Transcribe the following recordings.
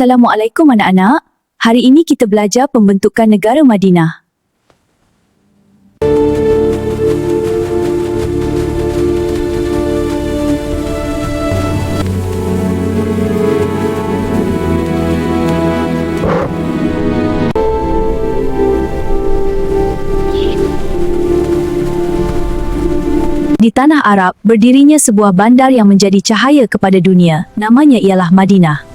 Assalamualaikum anak-anak. Hari ini kita belajar pembentukan negara Madinah. Di tanah Arab, berdirinya sebuah bandar yang menjadi cahaya kepada dunia. Namanya ialah Madinah.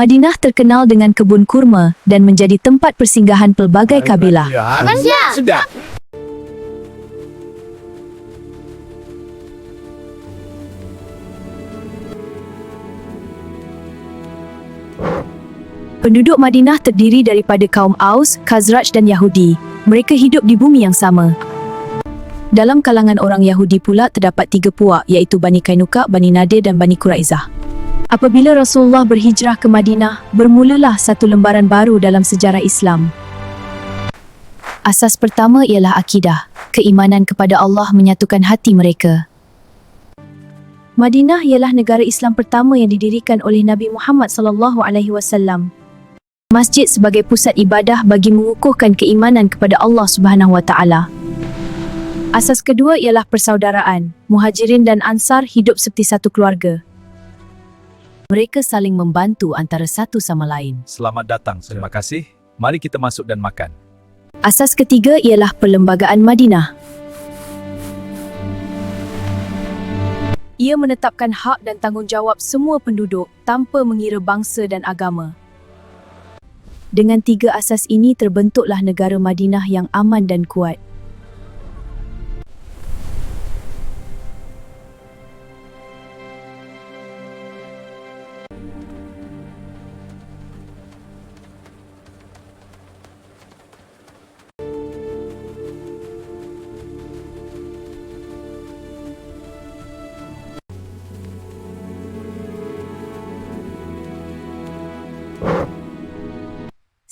Madinah terkenal dengan kebun kurma dan menjadi tempat persinggahan pelbagai kabilah. Sedap. Penduduk Madinah terdiri daripada kaum Aus, Khazraj dan Yahudi. Mereka hidup di bumi yang sama. Dalam kalangan orang Yahudi pula terdapat 3 puak, iaitu Bani Kainuka, Bani Nadir dan Bani Quraizah. Apabila Rasulullah berhijrah ke Madinah, bermulalah satu lembaran baru dalam sejarah Islam. Asas pertama ialah akidah. Keimanan kepada Allah menyatukan hati mereka. Madinah ialah negara Islam pertama yang didirikan oleh Nabi Muhammad SAW. Masjid sebagai pusat ibadah bagi mengukuhkan keimanan kepada Allah Subhanahu Wa Taala. Asas kedua ialah persaudaraan. Muhajirin dan Ansar hidup seperti satu keluarga. Mereka saling membantu antara satu sama lain. Selamat datang. Terima kasih. Mari kita masuk dan makan. Asas ketiga ialah perlembagaan Madinah. Ia menetapkan hak dan tanggungjawab semua penduduk tanpa mengira bangsa dan agama. Dengan 3 asas ini terbentuklah negara Madinah yang aman dan kuat.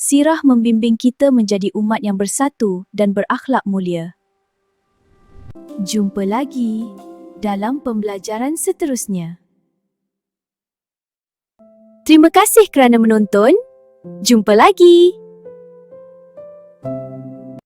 Sirah membimbing kita menjadi umat yang bersatu dan berakhlak mulia. Jumpa lagi dalam pembelajaran seterusnya. Terima kasih kerana menonton. Jumpa lagi.